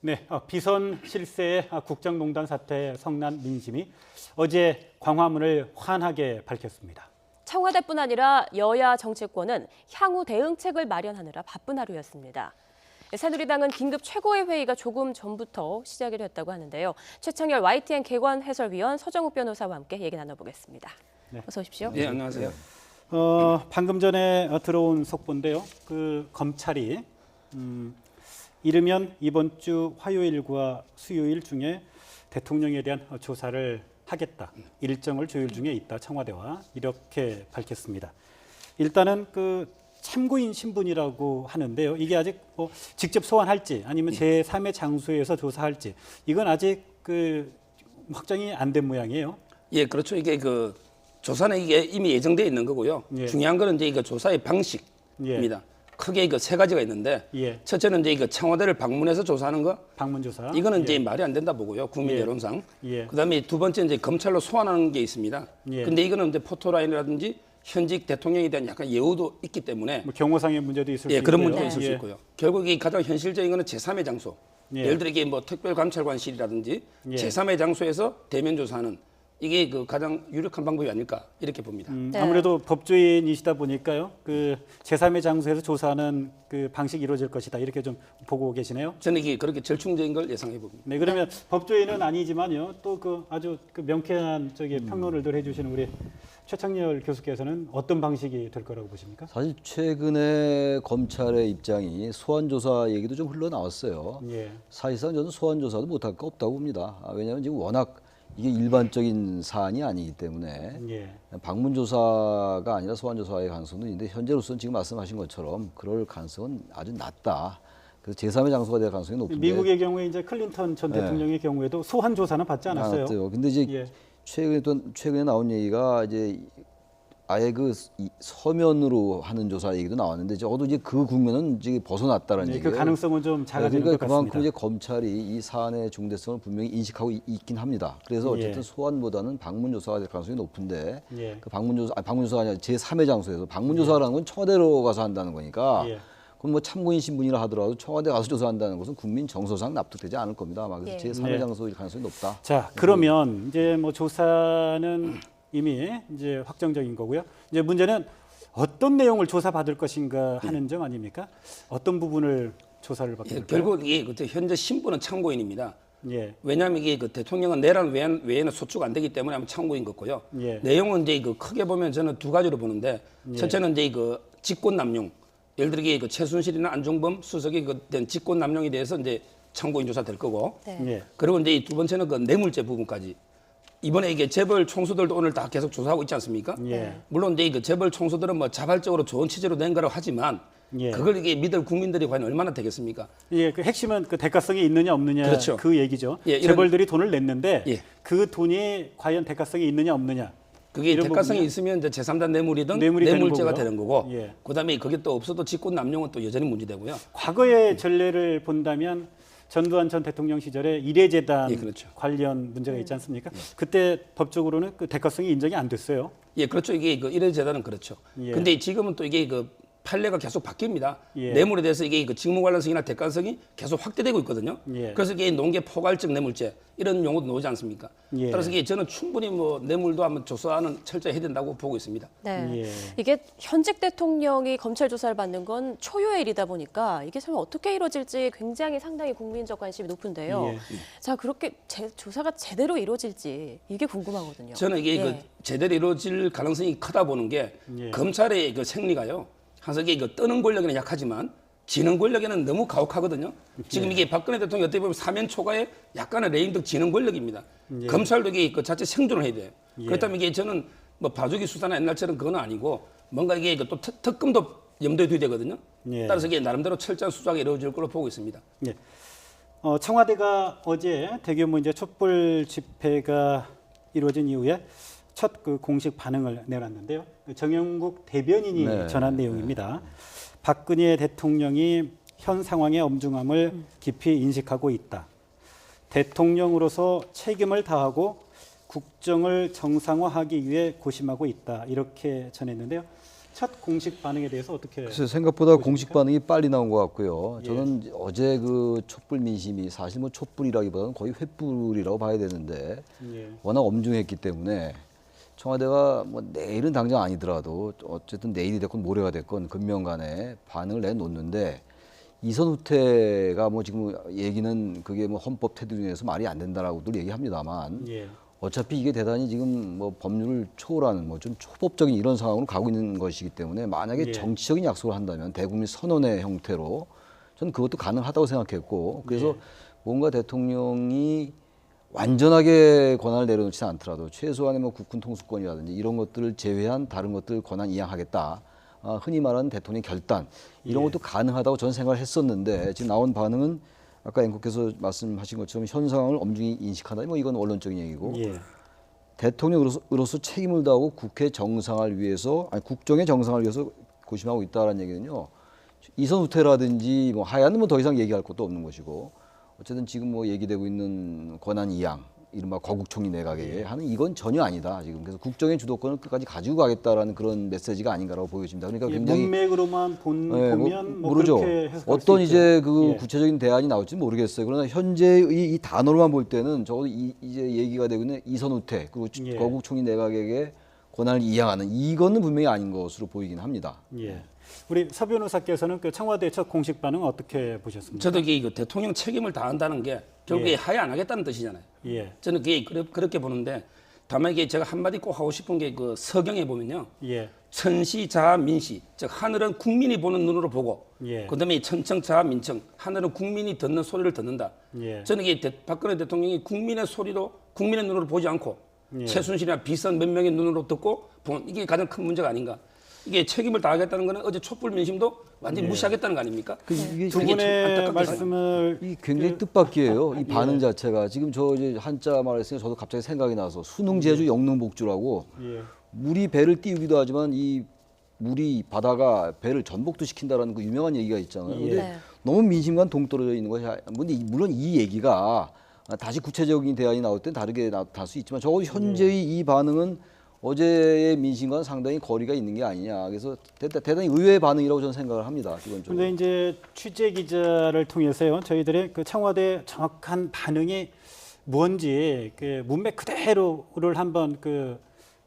네, 비선 실세의 국정농단 사태의 성난 민심이 어제 광화문을 환하게 밝혔습니다. 청와대뿐 아니라 여야 정치권은 향후 대응책을 마련하느라 바쁜 하루였습니다. 새누리당은 긴급 최고위 회의가 조금 전부터 시작이 됐다고 하는데요. 최창열 YTN 개관 해설위원 서정욱 변호사와 함께 얘기 나눠보겠습니다. 네. 어서 오십시오. 네, 안녕하세요. 방금 전에 들어온 속보인데요. 검찰이 이르면 이번 주 화요일과 수요일 중에 대통령에 대한 조사를 하겠다. 일정을 조율 중에 있다. 청와대와 이렇게 밝혔습니다. 일단은 참고인 신분이라고 하는데요. 이게 아직 직접 소환할지 아니면 제3의 장소에서 조사할지 이건 아직 확정이 안 된 모양이에요. 예, 그렇죠. 이게 조사는 이게 이미 예정돼 있는 거고요. 예. 중요한 거는 이제 이거 조사의 방식입니다. 크게 세 가지가 있는데 예. 첫째는 이제 이거 청와대를 방문해서 조사하는 거. 방문조사. 이거는 예. 이제 말이 안 된다 보고요. 국민 예. 여론상. 예. 그다음에 두 번째 이제 검찰로 소환하는 게 있습니다. 예. 근데 이거는 이제 포토라인이라든지 현직 대통령에 대한 약간 예우도 있기 때문에 경호상의 문제도 있을 수 예, 있고요. 그런 문제가 있을 수 예. 있고요. 결국 이 가장 현실적인 거는 제3의 장소. 예. 예를 들어 이게 특별감찰관실이라든지 예. 제3의 장소에서 대면 조사하는 이게 가장 유력한 방법이 아닐까 이렇게 봅니다. 네. 아무래도 법조인이시다 보니까요. 제3의 장소에서 조사하는 방식이 이루어질 것이다. 이렇게 좀 보고 계시네요. 저는 이게 그렇게 절충적인 걸 예상해 봅니다. 네, 그러면 법조인은 아니지만요. 또 아주 명쾌한 평론을 늘 해주시는 우리 최창열 교수께서는 어떤 방식이 될 거라고 보십니까? 사실 최근에 검찰의 입장이 소환 조사 얘기도 좀 흘러나왔어요. 예. 사실상 저는 소환 조사도 못할 거 없다고 봅니다. 왜냐하면 지금 워낙 이게 일반적인 사안이 아니기 때문에 예. 방문 조사가 아니라 소환 조사의 가능성도 있는데 현재로서는 지금 말씀하신 것처럼 그럴 가능성은 아주 낮다. 그래서 제3의 장소가 될 가능성이 높은데 미국의 경우에 이제 클린턴 전 대통령의 경우에도 소환 조사는 받지 않았어요. 근데 이제 예. 최근에 나온 얘기가 이제 아예 서면으로 하는 조사 얘기도 나왔는데 적어도 이제 그 국면은 이제 벗어났다는 네, 얘기예요. 가능성은 좀 작아지는 그러니까 것 같습니다. 그만큼 이제 검찰이 이 사안의 중대성을 분명히 인식하고 있긴 합니다. 그래서 어쨌든 예. 소환보다는 방문 조사가 될 가능성이 높은데 예. 방문 조사가 아니라 제3의 장소에서 방문 조사라는 건 청와대로 가서 한다는 거니까. 예. 그럼 참고인 신분이라 하더라도 청와대 가서 조사한다는 것은 국민 정서상 납득되지 않을 겁니다. 아마 그래서 예. 제3의 네. 장소일 가능성이 높다. 자, 그러면 이제 조사는 이미 이제 확정적인 거고요. 이제 문제는 어떤 내용을 조사받을 것인가 하는 점 아닙니까? 어떤 부분을 조사를 받게 예, 될까요? 결국 이게 현재 신분은 참고인입니다. 예. 왜냐하면 이게 대통령은 내란 외에는 소추가 안 되기 때문에 아마 참고인 거고요. 예. 내용은 이제 크게 보면 저는 두 가지로 보는데 첫째는 이제 직권 남용. 예를 들어 이게 최순실이나 안종범 수석이 된 직권 남용에 대해서 이제 참고인 조사 될 거고. 네. 예. 그리고 이제 두 번째는 뇌물죄 부분까지. 이번에 이게 재벌 총수들도 오늘 다 계속 조사하고 있지 않습니까? 예. 물론 이제 재벌 총수들은 자발적으로 좋은 취지로 낸 거라고 하지만 예. 그걸 이게 믿을 국민들이 과연 얼마나 되겠습니까? 예, 핵심은 대가성이 있느냐 없느냐 그렇죠. 그 얘기죠. 예, 재벌들이 돈을 냈는데 예. 그 돈이 과연 대가성이 있느냐 없느냐. 그게 이런 대가성이 부분이요? 있으면 이제 제3단 뇌물이든 뇌물이 되는 뇌물죄가 거고요. 되는 거고 예. 그다음에 그게 또 없어도 직권 남용은 또 여전히 문제되고요. 과거의 전례를 본다면 전두환 전 대통령 시절에 이례재단 예, 그렇죠. 관련 문제가 있지 않습니까? 그때 법적으로는 대가성이 인정이 안 됐어요. 예, 그렇죠. 이게 이래재단은 그렇죠. 예. 근데 지금은 또 이게 판례가 계속 바뀝니다. 예. 뇌물에 대해서 이게 직무 관련성이나 대가성이 계속 확대되고 있거든요. 예. 그래서 이게 농계 포괄적 뇌물죄 이런 용어도 나오지 않습니까? 예. 따라서 이게 저는 충분히 뇌물도 한번 조사는 철저히 해야 된다고 보고 있습니다. 네. 예. 이게 현직 대통령이 검찰 조사를 받는 건 초유의 일이다 보니까 이게 참 어떻게 이루어질지 굉장히 상당히 국민적 관심이 높은데요. 예. 자, 그렇게 조사가 제대로 이루어질지 이게 궁금하거든요. 저는 이게 예. 제대로 이루어질 가능성이 크다 보는 게 예. 검찰의 생리가요. 항상 이게 뜨는 권력에는 약하지만 지는 권력에는 너무 가혹하거든요. 지금 이게 박근혜 대통령이 어떻게 보면 사면 초과의 약간의 레임덕 지는 권력입니다. 예. 검찰도 이게 자체 생존을 해야 돼요. 예. 그렇다면 이게 저는 봐주기 수사나 옛날처럼 그건 아니고 뭔가 이게 또 특검도 염두에 둬야 되거든요. 예. 따라서 이게 나름대로 철저한 수사가 이루어질 걸로 보고 있습니다. 예. 청와대가 어제 대규모 이제 촛불 집회가 이루어진 이후에 첫 공식 반응을 내놨는데요. 정영국 대변인이 네. 전한 내용입니다. 박근혜 대통령이 현 상황의 엄중함을 깊이 인식하고 있다. 대통령으로서 책임을 다하고 국정을 정상화하기 위해 고심하고 있다. 이렇게 전했는데요. 첫 공식 반응에 대해서 어떻게? 글쎄 생각보다 공식 반응이 빨리 나온 것 같고요. 예. 저는 어제 그 촛불 민심이 사실 뭐 촛불이라기보다는 거의 횃불이라고 봐야 되는데 예. 워낙 엄중했기 때문에 청와대가 뭐 내일은 당장 아니더라도 어쨌든 내일이 됐건 모레가 됐건 근명간에 반응을 내놓는데 이선 후퇴가 뭐 지금 얘기는 그게 뭐 헌법 테두리 내에서 말이 안 된다라고들 얘기합니다만 예. 어차피 이게 대단히 지금 뭐 법률을 초월하는 뭐 좀 초법적인 이런 상황으로 가고 있는 것이기 때문에 만약에 예. 정치적인 약속을 한다면 대국민 선언의 형태로 저는 그것도 가능하다고 생각했고 그래서 예. 뭔가 대통령이 완전하게 권한을 내려놓지는 않더라도 최소한의 뭐 국군 통수권이라든지 이런 것들을 제외한 다른 것들 권한 이양하겠다. 흔히 말하는 대통령 결단 이런 예. 것도 가능하다고 저는 생각을 했었는데 지금 나온 반응은 아까 앵커께서 말씀하신 것처럼 현 상황을 엄중히 인식한다. 뭐 이건 언론적인 얘기고 예. 대통령으로서 책임을 다하고 국회 정상화를 위해서 아니 국정의 정상화를 위해서 고심하고 있다라는 얘기는요. 이선 후퇴라든지 뭐 하야는 뭐 더 이상 얘기할 것도 없는 것이고 어쨌든 지금 뭐 얘기되고 있는 권한 이양 이른바 거국총리 내각에 하는 이건 전혀 아니다 지금 그래서 국정의 주도권을 끝까지 가지고 가겠다라는 그런 메시지가 아닌가라고 보여집니다. 그러니까 예, 굉장히 문맥으로만 보면 뭐 모르죠. 그렇게 해석할 어떤 수 이제 있죠. 그 예. 구체적인 대안이 나올지 모르겠어요. 그러나 현재의 이 단어로만 볼 때는 적어도 이제 얘기가 되고 있는 이선 후퇴 그리고 예. 거국총리 내각에게 권한을 이양하는 이거는 분명히 아닌 것으로 보이긴 합니다. 예. 우리 서 변호사께서는 그 청와대 첫 공식 반응 어떻게 보셨습니까? 저도 이게 대통령 책임을 다한다는 게 결국에 예. 하야 안 하겠다는 뜻이잖아요. 예. 저는 그게 그렇게 보는데 다만 이게 제가 한마디 꼭 하고 싶은 게 그 서경에 보면요. 예. 천시자하 민시, 즉 하늘은 국민이 보는 눈으로 보고, 예. 그다음에 천청자하 민청, 하늘은 국민이 듣는 소리를 듣는다. 예. 저는 이게 박근혜 대통령이 국민의 소리로 국민의 눈으로 보지 않고 예. 최순실이나 비선 몇 명의 눈으로 듣고 본 이게 가장 큰 문제가 아닌가. 이게 책임을 다하겠다는 거는 어제 촛불 민심도 완전히 무시하겠다는 거 아닙니까? 이게 두 이게 분의 안타깝게 말씀을 이 굉장히 뜻밖이에요. 이 반응 자체가 지금 저 이제 한자 말했으니까 저도 갑자기 생각이 나서 수능 제주 영능 복주라고 예. 물이 배를 띄우기도 하지만 이 물이 바다가 배를 전복도 시킨다라는 그 유명한 얘기가 있잖아요. 근데 네. 너무 민심과는 동떨어져 있는 것이 근데 물론 이 얘기가 다시 구체적인 대안이 나올 땐 다르게 나타날 수 있지만 적어도 현재의 이 반응은 어제의 민심과는 상당히 거리가 있는 게 아니냐. 그래서 대단히 의외의 반응이라고 저는 생각을 합니다. 기본적으로. 그런데 이제 취재 기자를 통해서요, 저희들의 그 청와대 정확한 반응이 뭔지 그 문맥 그대로를 한번 그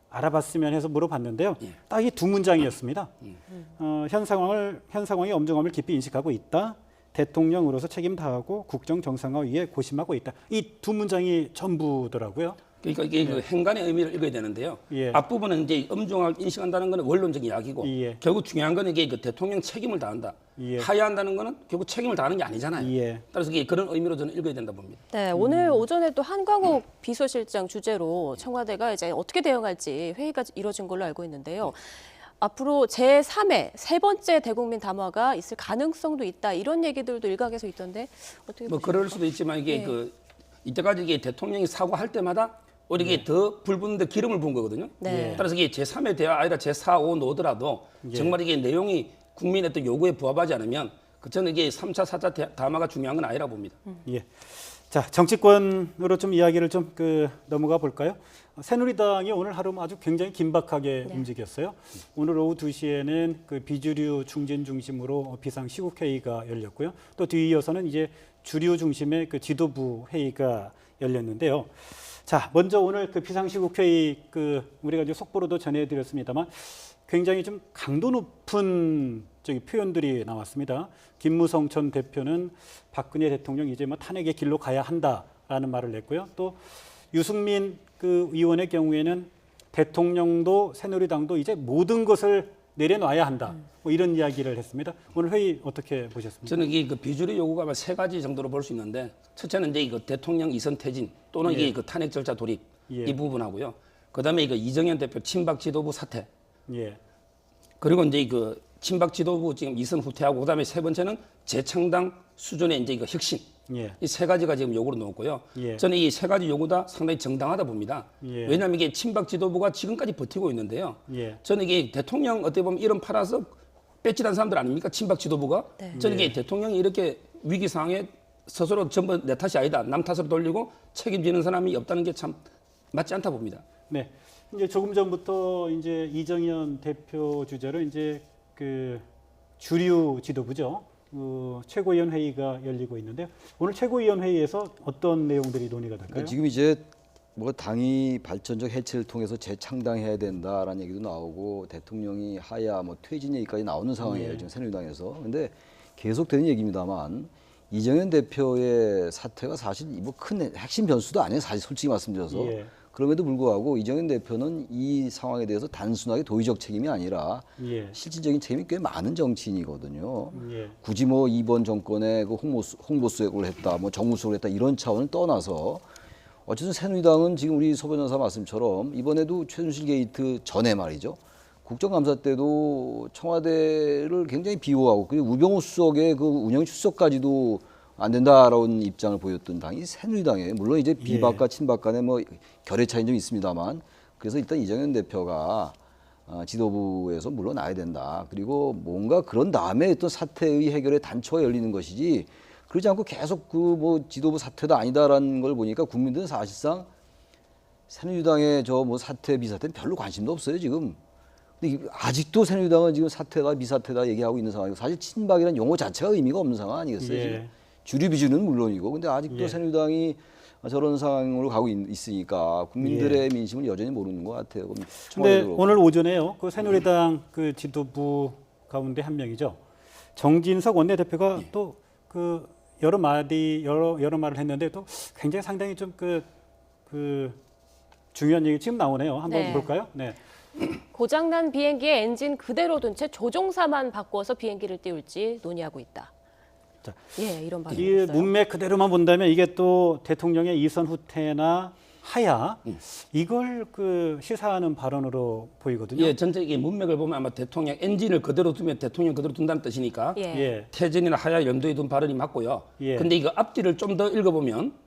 알아봤으면 해서 물어봤는데요. 딱 이 두 문장이었습니다. 현 상황의 엄중함을 깊이 인식하고 있다. 대통령으로서 책임 다하고 국정 정상화 위해 고심하고 있다. 이 두 문장이 전부더라고요. 그러니까 이게 그 행간의 의미를 읽어야 되는데요. 예. 앞부분은 이제 엄중하게 인식한다는 것은 원론적인 이야기고 예. 결국 중요한 거는 이게 그 대통령 책임을 다한다. 예. 하야한다는 거는 결국 책임을 다하는 게 아니잖아요. 예. 따라서 이게 그런 의미로 저는 읽어야 된다 봅니다. 네, 오늘 오전에 또 한광욱 비서실장 주재로 청와대가 이제 어떻게 대응할지 회의가 이뤄진 걸로 알고 있는데요. 앞으로 제3회 세 번째 대국민 담화가 있을 가능성도 있다. 이런 얘기들도 일각에서 있던데 어떻게 뭐 보십니까? 그럴 수도 있지만 이게 네. 그 이때까지 이게 대통령이 사과할 때마다 오히려 이게 더 불 붙는데 기름을 부은 거거든요. 네. 따라서 이게 제3회 대화 아니라 제4, 5 놓더라도 정말 이게 내용이 국민의 어떤 요구에 부합하지 않으면 저는 이게 3차, 4차 담화가 중요한 건 아니라 봅니다. 예. 자, 정치권으로 좀 이야기를 좀 넘어가 볼까요? 새누리당이 오늘 하루 아주 굉장히 긴박하게 움직였어요. 오늘 오후 2시에는 그 비주류 중진 중심으로 비상 시국회의가 열렸고요. 또 뒤이어서는 이제 주류 중심의 그 지도부 회의가 열렸는데요. 자, 먼저 오늘 그 비상시국회의 우리가 이제 속보로도 전해드렸습니다만 굉장히 좀 강도 높은 표현들이 나왔습니다. 김무성 전 대표는 박근혜 대통령 이제 뭐 탄핵의 길로 가야 한다라는 말을 냈고요. 또 유승민 그 의원의 경우에는 대통령도 새누리당도 이제 모든 것을 내려놔야 한다. 뭐 이런 이야기를 했습니다. 오늘 회의 어떻게 보셨습니까? 저는 이게 그 비주류 요구가 아마 세 가지 정도로 볼 수 있는데 첫째는 이제 이거 대통령 이선 퇴진 또는 이게 그 탄핵 절차 돌입 예. 이 부분하고요. 그다음에 이거 이정현 대표 친박 지도부 사퇴 예. 그리고 이제 그 친박 지도부 지금 이선 후퇴하고 그다음에 세 번째는 재창당 수준의 이제 이거 혁신 예. 이 세 가지가 지금 요구로 놓았고요. 예. 저는 이 세 가지 요구 다 상당히 정당하다 봅니다. 예. 왜냐하면 이게 친박 지도부가 지금까지 버티고 있는데요. 예. 저는 이게 대통령 어떻게 보면 이름 팔아서 뺏지란 사람들 아닙니까? 친박 지도부가. 네. 저는 이게 대통령이 이렇게 위기 상황에 스스로 전부 내 탓이 아니다. 남 탓으로 돌리고 책임지는 사람이 없다는 게 참 맞지 않다 봅니다. 네. 이제 조금 전부터 이제 이정현 대표 주재로 이제 그 주류 지도부죠. 최고위원 회의가 열리고 있는데요. 오늘 최고위원 회의에서 어떤 내용들이 논의가 될까요? 그러니까 지금 이제 뭐 당이 발전적 해체를 통해서 재창당해야 된다라는 얘기도 나오고 대통령이 하야 뭐 퇴진 얘기까지 나오는 상황이에요. 예. 지금 새누리당에서. 근데 계속되는 얘기입니다만 이정현 대표의 사퇴가 사실 뭐 큰 핵심 변수도 아니에요. 사실 솔직히 말씀드려서. 예. 그럼에도 불구하고 이정현 대표는 이 상황에 대해서 단순하게 도의적 책임이 아니라 예. 실질적인 책임이 꽤 많은 정치인이거든요. 예. 굳이 뭐 이번 정권에 그 홍보수석을 했다, 뭐 정무수석을 했다 이런 차원을 떠나서 어쨌든 새누리당은 지금 우리 서 변호사 말씀처럼 이번에도 최순실 게이트 전에 말이죠. 국정감사 때도 청와대를 굉장히 비호하고 그리고 우병우 수석의 그 운영 출석까지도 안 된다라는 입장을 보였던 당이 새누리당이에요. 물론 이제 비박과 친박 간에 뭐 결의 차이는 좀 있습니다만 그래서 일단 이정현 대표가 지도부에서 물러나야 된다. 그리고 뭔가 그런 다음에 어떤 사태의 해결의 단초가 열리는 것이지 그러지 않고 계속 그 뭐 지도부 사퇴도 아니다라는 걸 보니까 국민들은 사실상 새누리당의 저 뭐 사퇴 비사퇴는 별로 관심도 없어요 지금. 근데 아직도 새누리당은 지금 사퇴다 비사퇴다 얘기하고 있는 상황이고 사실 친박이라는 용어 자체가 의미가 없는 상황 아니겠어요? 예. 지금. 주류 비주는 물론이고 근데 아직도 예. 새누리당이 저런 상황으로 가고 있으니까 국민들의 민심을 여전히 모르는 것 같아요. 그럼 근데 청와대도 오늘 오전에요. 그 새누리당 그 지도부 가운데 한 명이죠. 정진석 원내대표가 또 그 여러 말을 했는데 또 굉장히 상당히 좀 그 중요한 얘기 지금 나오네요. 한번 네. 볼까요? 네. 고장난 비행기의 엔진 그대로 둔 채 조종사만 바꾸어서 비행기를 띄울지 논의하고 있다. 자, 예, 이런 이 발언이었어요. 문맥 그대로만 본다면 이게 또 대통령의 이선 후퇴나 하야 이걸 그 시사하는 발언으로 보이거든요. 예, 전체 이게 문맥을 보면 아마 대통령 엔진을 그대로 두면 대통령 그대로 둔다는 뜻이니까 예. 예. 퇴진이나 하야 염두에 둔 발언이 맞고요. 예. 근데 이거 앞뒤를 좀 더 읽어보면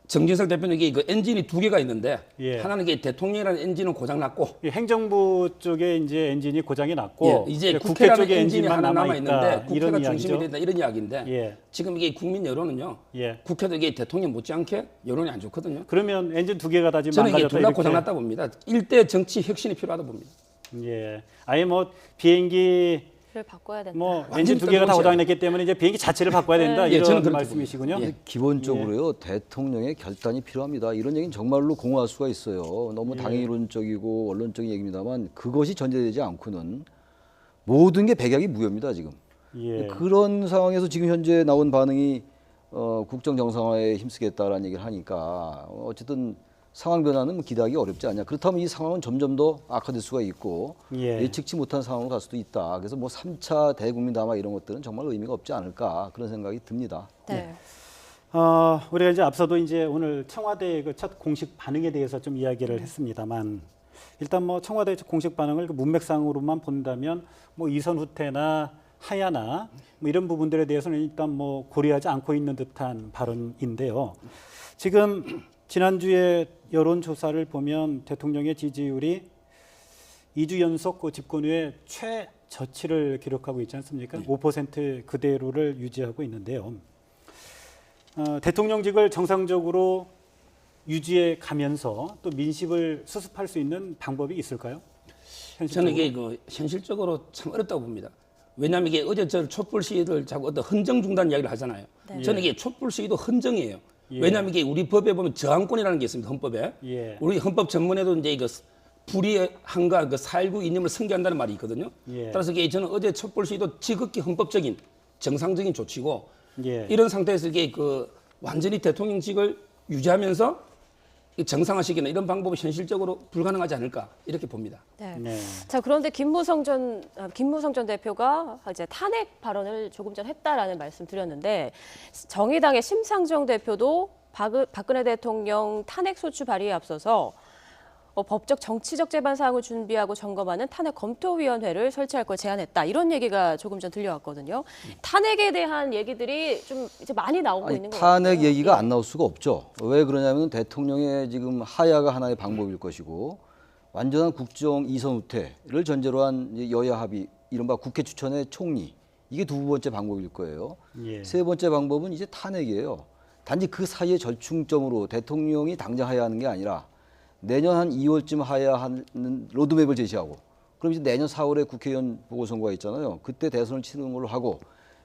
정진석 대표에게 그 엔진이 두 개가 있는데 예. 하나는 이게 대통령이라는 엔진은 고장 났고 이 행정부 쪽에 이제 엔진이 고장이 났고 예, 이제 국회 국회라는 쪽에 엔진이 엔진만 하나 남아 남아 있는데 있다 국회가 이런 중심이 이야기죠. 된다 이런 이야기인데 예. 지금 이게 국민 여론은요. 예. 국회도 이게 대통령 못지않게 여론이 안 좋거든요. 그러면 엔진 두 개가 다 지금 저는 이게 망가졌다 둘 다 이렇게. 고장 났다 봅니다. 일대 정치 혁신이 필요하다 봅니다. 예. 아예 뭐 비행기 를 바꿔야 된다. 뭐 완전히 엔진 두 개가 다 뜬금없이 고장냈기 때문에 이제 비행기 자체를 바꿔야 된다 예, 저는 이런 그렇게 말씀이시군요. 봅니다. 기본적으로요 대통령의 결단이 필요합니다. 이런 얘기는 정말로 공허할 수가 있어요. 너무 예. 당위론적이고 원론적인 얘기입니다만 그것이 전제되지 않고는 모든 게 백약이 무효입니다 지금. 예. 그런 상황에서 지금 현재 나온 반응이 국정 정상화에 힘쓰겠다라는 얘기를 하니까 어쨌든 상황 변화는 기대하기 어렵지 않냐. 그렇다면 이 상황은 점점 더 악화될 수가 있고 예. 예측치 못한 상황으로 갈 수도 있다. 그래서 뭐 3차 대국민 담화 이런 것들은 정말 의미가 없지 않을까 그런 생각이 듭니다. 네. 우리가 이제 앞서도 이제 오늘 청와대의 그 첫 공식 반응에 대해서 좀 이야기를 했습니다만 일단 뭐 청와대 공식 반응을 그 문맥상으로만 본다면 뭐 이선 후퇴나 하야나 뭐 이런 부분들에 대해서는 일단 뭐 고려하지 않고 있는 듯한 발언인데요. 지금 지난주에 여론조사를 보면 대통령의 지지율이 2주 연속 그 집권 후에 최저치를 기록하고 있지 않습니까? 5% 그대로를 유지하고 있는데요. 대통령직을 정상적으로 유지해 가면서 또 민심을 수습할 수 있는 방법이 있을까요? 저는 현실적으로? 이게 그 현실적으로 참 어렵다고 봅니다. 왜냐하면 이게 어제 저 촛불 시위를 자꾸 어떤 헌정 중단 이야기를 하잖아요. 네. 저는 이게 촛불 시위도 헌정이에요. 예. 왜냐하면 이게 우리 법에 보면 저항권이라는 게 있습니다. 헌법에. 예. 우리 헌법 전문에도 이제 이거 불의한가 그 4.19 이념을 승계한다는 말이 있거든요. 예. 따라서 이게 저는 어제 촛불 시위도 지극히 헌법적인 정상적인 조치고 예. 이런 상태에서 이게 그 완전히 대통령직을 유지하면서 이 정상화시키는 이런 방법은 현실적으로 불가능하지 않을까 이렇게 봅니다. 네. 네. 자, 그런데 김무성 전 대표가 이제 탄핵 발언을 조금 전 했다라는 말씀 드렸는데 정의당의 심상정 대표도 박근혜 대통령 탄핵 소추 발의에 앞서서 법적 정치적 재반 사항을 준비하고 점검하는 탄핵 검토위원회를 설치할 걸 제안했다. 이런 얘기가 조금 전 들려왔거든요. 탄핵에 대한 얘기들이 좀 이제 많이 나오고 있는 것 같아요. 탄핵 얘기가 예. 안 나올 수가 없죠. 왜 그러냐면 대통령의 지금 하야가 하나의 방법일 것이고 완전한 국정 이선 후퇴를 전제로 한 여야 합의, 이른바 국회 추천의 총리 이게 두 번째 방법일 거예요. 예. 세 번째 방법은 이제 탄핵이에요. 단지 그 사이의 절충점으로 대통령이 당장 하야 하는 게 아니라 내년 한 2월쯤 하야 하는 로드맵을 제시하고 그럼 이제 내년 4월에 국회의원 보궐선거가 있잖아요. 그때 대선을 치르는 걸로 하고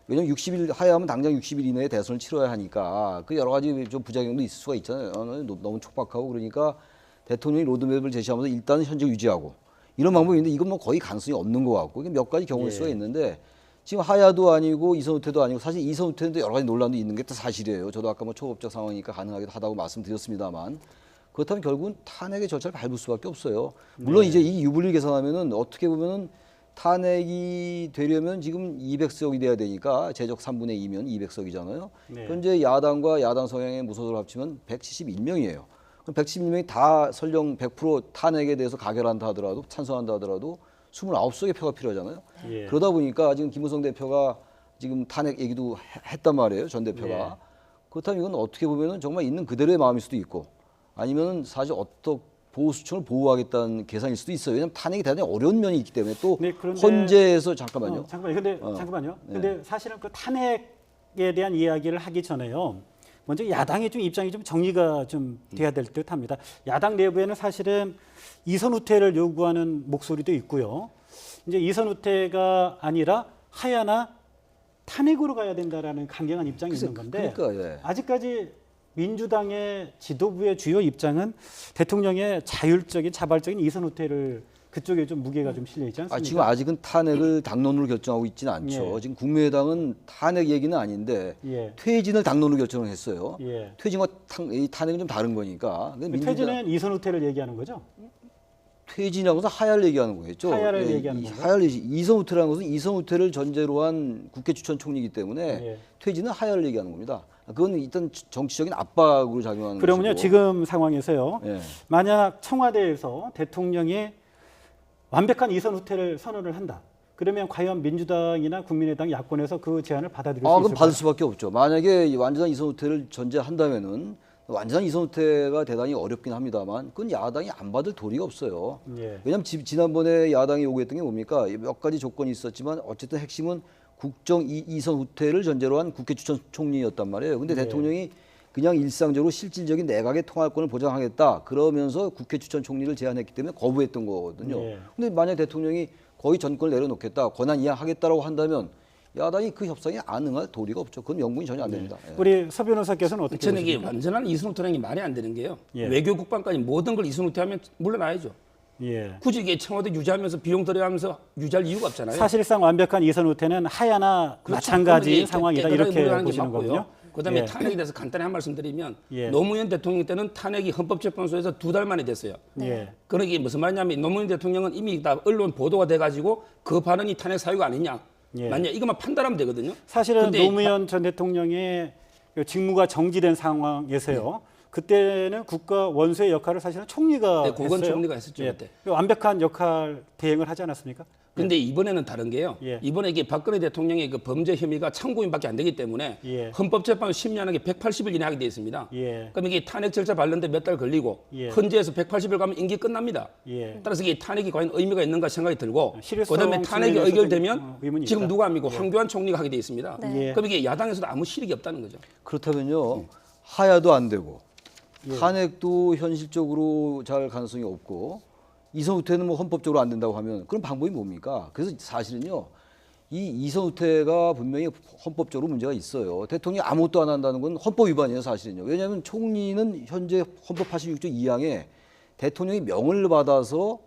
왜냐면 60일 하야하면 당장 60일 이내에 대선을 치러야 하니까 그 여러 가지 좀 부작용도 있을 수가 있잖아요. 너무 촉박하고 그러니까 대통령이 로드맵을 제시하면서 일단은 현재 유지하고 이런 방법인데 이건 뭐 거의 가능성이 없는 것 같고 이게 몇 가지 경우일 수가 있는데 지금 하야도 아니고 이선 후퇴도 아니고 사실 이선 후퇴도 여러 가지 논란도 있는 게 또 사실이에요. 저도 아까 뭐 초법적 상황이니까 가능하기도 하다고 말씀드렸습니다만 그렇다면 결국은 탄핵의 절차를 밟을 수밖에 없어요. 물론 이제 이 유불리 계산하면은 어떻게 보면은 탄핵이 되려면 지금 200석이 돼야 되니까 제적 3분의 2면 200석이잖아요. 네. 현재 야당과 야당 성향의 무소속을 합치면 171명이에요. 그럼 171명이 다 설령 100% 탄핵에 대해서 가결한다 하더라도 찬성한다 하더라도 29석의 표가 필요하잖아요. 예. 그러다 보니까 지금 김무성 대표가 지금 탄핵 얘기도 했단 말이에요. 전 대표가. 예. 그렇다면 이건 어떻게 보면은 정말 있는 그대로의 마음일 수도 있고 아니면은 사실 어떤 보수층을 보호하겠다는 계산일 수도 있어요. 왜냐하면 탄핵이 대단히 어려운 면이 있기 때문에 또 네, 그런데- 헌재에서 잠깐만요. 잠깐만요. 근데 사실은 그 탄핵에 대한 이야기를 하기 전에요. 먼저 야당의 좀 입장이 좀 정리가 좀 돼야 될 듯합니다. 야당 내부에는 사실은 이선 후퇴를 요구하는 목소리도 있고요. 이제 이선 후퇴가 아니라 하야나 탄핵으로 가야 된다라는 강경한 입장이 있는 건데 그러니까, 예. 아직까지 민주당의 지도부의 주요 입장은 대통령의 자율적인 자발적인 이선 후퇴를 그쪽에 좀 무게가 좀 실려 있지 않습니까? 지금 아직은 탄핵을 당론으로 결정하고 있지는 않죠. 예. 지금 국민의당은 탄핵 얘기는 아닌데 예. 퇴진을 당론으로 결정을 했어요. 예. 퇴진과 이 탄핵은 좀 다른 거니까. 근데 민주당- 퇴진은 이선 후퇴를 얘기하는 거죠? 퇴진하고서 하야를 얘기하는 거겠죠. 하야를 예, 얘기하는 건가요? 하야를 이선 후퇴라는 것은 이선 후퇴를 전제로 한 국회 추천 총리이기 때문에 예. 퇴진은 하야를 얘기하는 겁니다. 그건 일단 정치적인 압박으로 작용하는 그러면요, 것이고. 지금 상황에서요. 예. 만약 청와대에서 대통령이 완벽한 이선 후퇴를 선언을 한다. 그러면 과연 민주당이나 국민의당 야권에서 그 제안을 받아들일 수 그럼 있을까요? 받을 수밖에 없죠. 만약에 이 완전한 이선 후퇴를 전제한다면은 완전한 이선 후퇴가 대단히 어렵긴 합니다만 그건 야당이 안 받을 도리가 없어요. 예. 왜냐하면 지난번에 야당이 요구했던 게 뭡니까? 몇 가지 조건이 있었지만 어쨌든 핵심은 국정 이선 후퇴를 전제로 한 국회 추천 총리였단 말이에요. 근데 네. 대통령이 그냥 일상적으로 실질적인 내각의 통할권을 보장하겠다 그러면서 국회 추천 총리를 제안했기 때문에 거부했던 거거든요. 네. 근데 만약 대통령이 거의 전권을 내려놓겠다, 권한 이양하겠다라고 한다면 야당이 그 협상에 안 응할 도리가 없죠. 그건 명분이 전혀 안 됩니다. 예. 우리 서 변호사께서는 어떻게 저는 이게 보십니까? 완전한 이선 후퇴라는 게 말이 안 되는 게요. 예. 외교 국방까지 모든 걸 이선 후퇴하면 물러나야죠. 예. 굳이 이게 청와대 유지하면서 비용 들여가면서 유지할 이유가 없잖아요. 사실상 완벽한 이선 후퇴는 하야나 그렇죠. 마찬가지 그러면 상황이다 깨끗하게 이렇게 물러나는 게 보시는 맞고요. 거군요. 그다음에 예. 탄핵에 대해서 간단히 한 말씀 드리면 예. 노무현 대통령 때는 탄핵이 헌법재판소에서 2달 만에 됐어요. 예. 그런 게 무슨 말이냐면 노무현 대통령은 이미 다 언론 보도가 돼가지고 그 발언이 탄핵 사유가 아니냐. 예. 맞냐 이것만 판단하면 되거든요. 사실은 근데 노무현 전 대통령의 그 직무가 정지된 상황에서요. 그때는 국가 원수의 역할을 사실은 총리가 네, 고건 했어요. 총리가 했었죠, 예. 그때. 완벽한 역할 대행을 하지 않았습니까? 근데 이번에는 다른 게요. 예. 이번에 이게 박근혜 대통령의 그 범죄 혐의가 참고인밖에 안 되기 때문에 예. 헌법재판소 심리하는 게 180일 이내 하게 돼 있습니다. 예. 그럼 이게 탄핵 절차 밟는데 몇 달 걸리고 예. 헌재에서 180일 가면 임기 끝납니다. 예. 따라서 이게 탄핵이 과연 의미가 있는가 생각이 들고 실효성 그다음에 탄핵이 측면에서 좀, 의결되면 의문이 지금 있다. 누가 합니까? 황교안 총리가 하게 돼 있습니다. 예. 그럼 이게 야당에서도 아무 실익이 없다는 거죠. 그렇다면요 하야도 안 되고 탄핵도 현실적으로 잘 가능성이 없고 이선 후퇴는 뭐 헌법적으로 안 된다고 하면 그런 방법이 뭡니까? 그래서 사실은요 이 이선 후퇴가 분명히 헌법적으로 문제가 있어요. 대통령이 아무것도 안 한다는 건 헌법 위반이에요 사실은요. 왜냐하면 총리는 현재 헌법 86조 2항에 대통령이 명을 받아서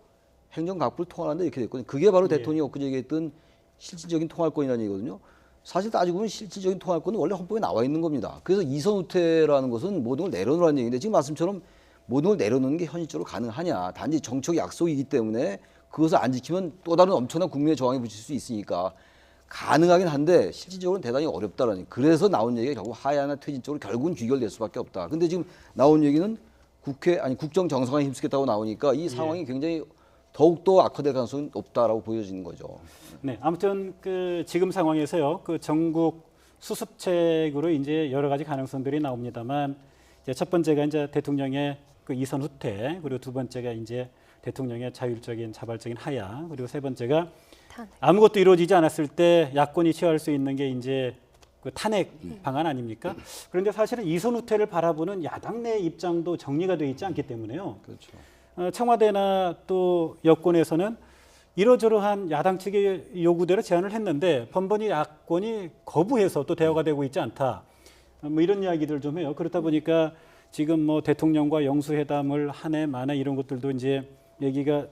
행정각부를 통할한다 이렇게 됐거든요. 그게 바로 대통령이 엊그제 얘기했던 실질적인 통할권이라는 얘기거든요. 사실 따지고 보면 실질적인 통할권은 원래 헌법에 나와 있는 겁니다. 그래서 이선 후퇴라는 것은 모든 걸 내려놓으라는 얘기인데 지금 말씀처럼 모든 걸 내려놓는 게 현실적으로 가능하냐. 단지 정책 약속이기 때문에 그것을 안 지키면 또 다른 엄청난 국민의 저항에 붙일 수 있으니까 가능하긴 한데 실질적으로는 대단히 어렵다라는. 그래서 나온 얘기가 결국 하야나 퇴진 쪽으로 결국은 귀결될 수밖에 없다. 근데 지금 나온 얘기는 국정 정상화에 힘쓰겠다고 나오니까 이 상황이 굉장히 더욱더 악화될 가능성이 높다라고 보여지는 거죠. 네, 아무튼 그 지금 상황에서요, 그 전국 수습책으로 이제 여러 가지 가능성들이 나옵니다만, 이제 첫 번째가 이제 대통령의 그 이선 후퇴, 그리고 두 번째가 이제 대통령의 자율적인 자발적인 하야, 그리고 세 번째가 탄핵. 아무것도 이루어지지 않았을 때 야권이 취할 수 있는 게 이제 그 탄핵 방안 아닙니까? 그런데 사실은 이선 후퇴를 바라보는 야당 내 입장도 정리가 되어 있지 않기 때문에요. 그렇죠. 청와대나 또 여권에서는 이러저러한 야당 측의 요구대로 제안을 했는데 번번이 야권이 거부해서 또 대화가 되고 있지 않다. 뭐 이런 이야기들 좀 해요. 그렇다 보니까 지금 뭐 대통령과 영수회담을 한 해 만에 이런 것들도 이제 얘기가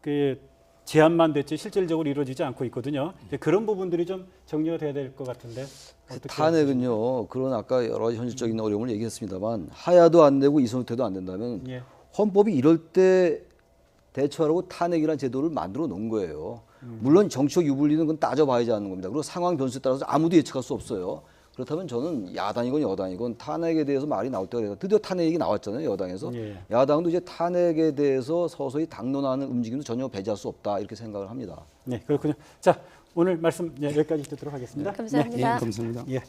그 제안만 됐지 실질적으로 이루어지지 않고 있거든요. 이제 그런 부분들이 좀 정리가 돼야 될 것 같은데. 어떻게 탄핵은요. 그런 아까 여러 가지 현실적인 어려움을 얘기했습니다만 하야도 안 되고 이선 후퇴도 안 된다면 예. 헌법이 이럴 때 대처하라고 탄핵이라는 제도를 만들어 놓은 거예요. 물론 정치적 유불리는 그건 따져봐야지 하는 겁니다. 그리고 상황 변수에 따라서 아무도 예측할 수 없어요. 그렇다면 저는 야당이건 여당이건 탄핵에 대해서 말이 나올 때가 돼서 드디어 탄핵 얘기 나왔잖아요. 여당에서. 예. 야당도 이제 탄핵에 대해서 서서히 당론하는 움직임도 전혀 배제할 수 없다 이렇게 생각을 합니다. 네, 그렇군요. 자, 오늘 말씀 여기까지 듣도록 하겠습니다. 감사합니다. 예, 감사합니다. 예.